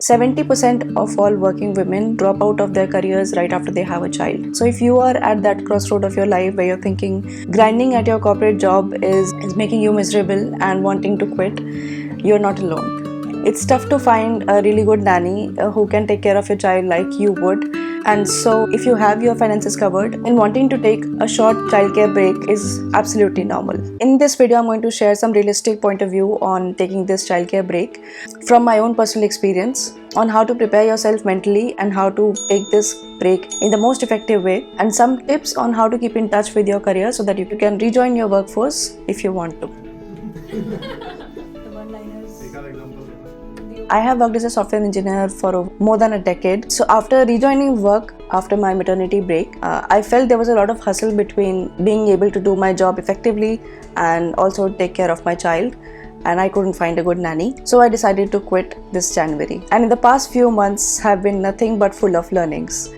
70% of all working women drop out of their careers right after they have a child. So if you are at that crossroad of your life where you're thinking grinding at your corporate job is making you miserable and wanting to quit, you're not alone. It's tough to find a really good nanny who can take care of your child like you would. And so if you have your finances covered, then wanting to take a short childcare break is absolutely normal. In this video, I'm going to share some realistic point of view on taking this childcare break from my own personal experience on how to prepare yourself mentally and how to take this break in the most effective way, and some tips on how to keep in touch with your career so that you can rejoin your workforce if you want to. I have worked as a software engineer for more than a decade. So after rejoining work after my maternity break, I felt there was a lot of hustle between being able to do my job effectively and also take care of my child. And I couldn't find a good nanny. So I decided to quit this January. And in the past few months have been nothing but full of learnings.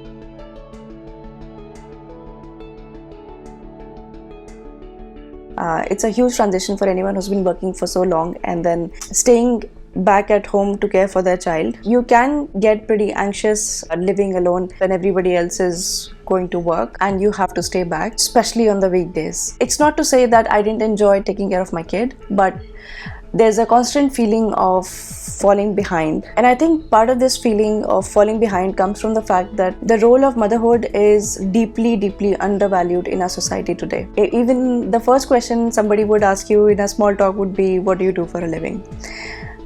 It's a huge transition for anyone who's been working for so long and then staying back at home to care for their child. You can get pretty anxious living alone when everybody else is going to work and you have to stay back, especially on the weekdays. It's not to say that I didn't enjoy taking care of my kid, but there's a constant feeling of falling behind. And I think part of this feeling of falling behind comes from the fact that the role of motherhood is deeply, deeply undervalued in our society today. Even the first question somebody would ask you in a small talk would be, what do you do for a living?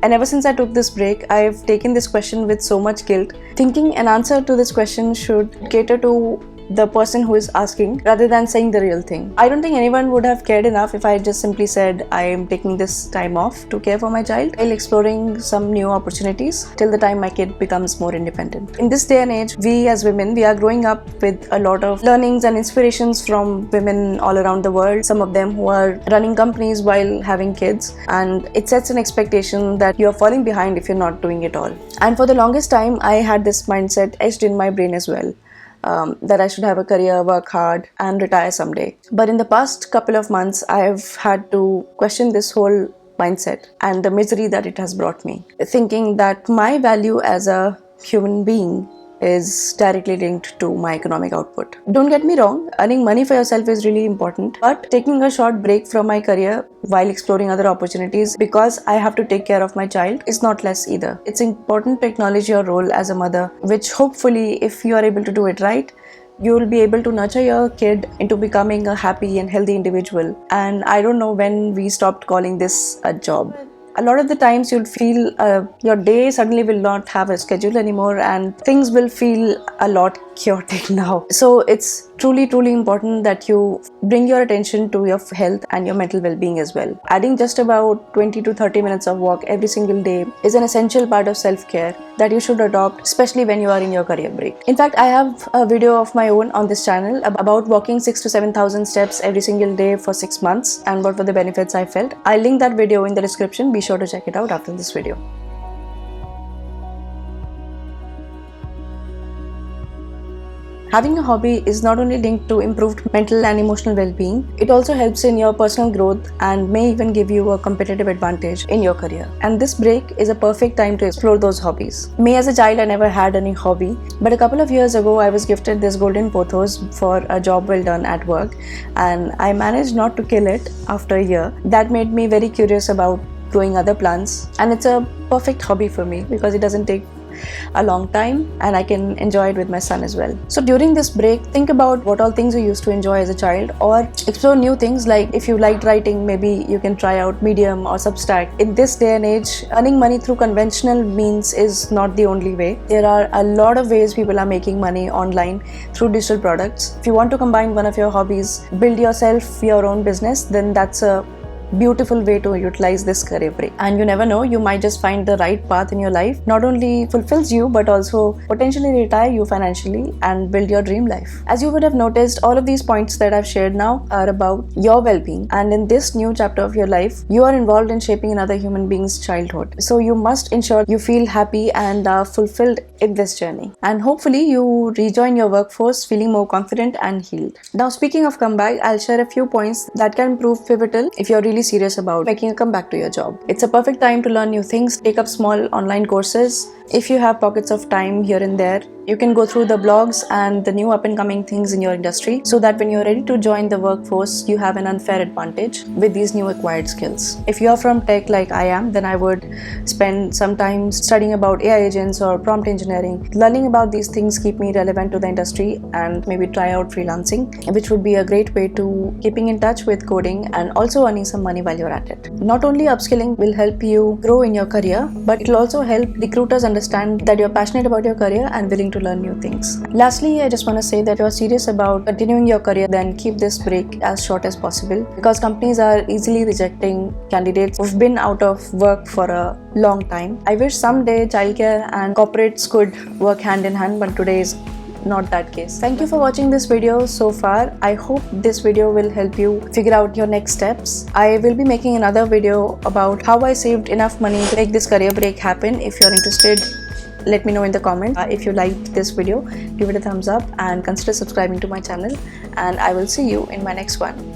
And ever since I took this break, I've taken this question with so much guilt, thinking an answer to this question should cater to the person who is asking rather than saying the real thing. I don't think anyone would have cared enough if I just simply said I am taking this time off to care for my child while exploring some new opportunities till the time my kid becomes more independent. In this day and age, we as women, we are growing up with a lot of learnings and inspirations from women all around the world, some of them who are running companies while having kids, and it sets an expectation that you're falling behind if you're not doing it all. And for the longest time, I had this mindset etched in my brain as well. That I should have a career, work hard, and retire someday. But in the past couple of months, I've had to question this whole mindset and the misery that it has brought me. Thinking that my value as a human being is directly linked to my economic output. Don't get me wrong, earning money for yourself is really important, but taking a short break from my career while exploring other opportunities because I have to take care of my child is not less either. It's important to acknowledge your role as a mother, which hopefully, if you are able to do it right, you will be able to nurture your kid into becoming a happy and healthy individual. And I don't know when we stopped calling this a job. A lot of the times you'll feel your day suddenly will not have a schedule anymore and things will feel a lot chaotic now. So it's truly important that you bring your attention to your health and your mental well-being as well. Adding just about 20 to 30 minutes of walk every single day is an essential part of self-care that you should adopt, especially when you are in your career break. In fact, I have a video of my own on this channel about walking 6,000 to 7,000 steps every single day for 6 months and what were the benefits I felt. I'll link that video in the description. Be sure to check it out after this video. Having a hobby is not only linked to improved mental and emotional well-being, it also helps in your personal growth and may even give you a competitive advantage in your career. And this break is a perfect time to explore those hobbies. Me as a child, I never had any hobby, but a couple of years ago, I was gifted this golden pothos for a job well done at work, and I managed not to kill it after a year. That made me very curious about growing other plants, and it's a perfect hobby for me because it doesn't take a long time and I can enjoy it with my son as well. So during this break, think about what all things you used to enjoy as a child or explore new things. Like if you liked writing, maybe you can try out Medium or Substack. In this day and age, earning money through conventional means is not the only way. There are a lot of ways people are making money online through digital products. If you want to combine one of your hobbies, build yourself your own business, then that's a beautiful way to utilize this career break. And you never know, you might just find the right path in your life, not only fulfills you but also potentially retire you financially and build your dream life. As you would have noticed, all of these points that I've shared now are about your well-being, and in this new chapter of your life, you are involved in shaping another human being's childhood. So you must ensure you feel happy and are fulfilled in this journey. And hopefully you rejoin your workforce feeling more confident and healed. Now, speaking of comeback, I'll share a few points that can prove pivotal if you're really serious about making a comeback to your job. It's a perfect time to learn new things, take up small online courses. If you have pockets of time here and there, you can go through the blogs and the new up and coming things in your industry so that when you're ready to join the workforce, you have an unfair advantage with these new acquired skills. If you're from tech like I am, then I would spend some time studying about AI agents or prompt engineering. Learning about these things keep me relevant to the industry and maybe try out freelancing, which would be a great way to keeping in touch with coding and also earning some money while you're at it. Not only upskilling will help you grow in your career, but it will also help recruiters understand that you're passionate about your career and willing to learn new things. Lastly, I just want to say that if you're serious about continuing your career, then keep this break as short as possible, because companies are easily rejecting candidates who've been out of work for a long time. I wish someday childcare and corporates could work hand in hand, but today is not that case. Thank you for watching this video so far. I hope this video will help you figure out your next steps. I will be making another video about how I saved enough money to make this career break happen. If you're interested, let me know in the comments. If you liked this video, give it a thumbs up and consider subscribing to my channel, and I will see you in my next one.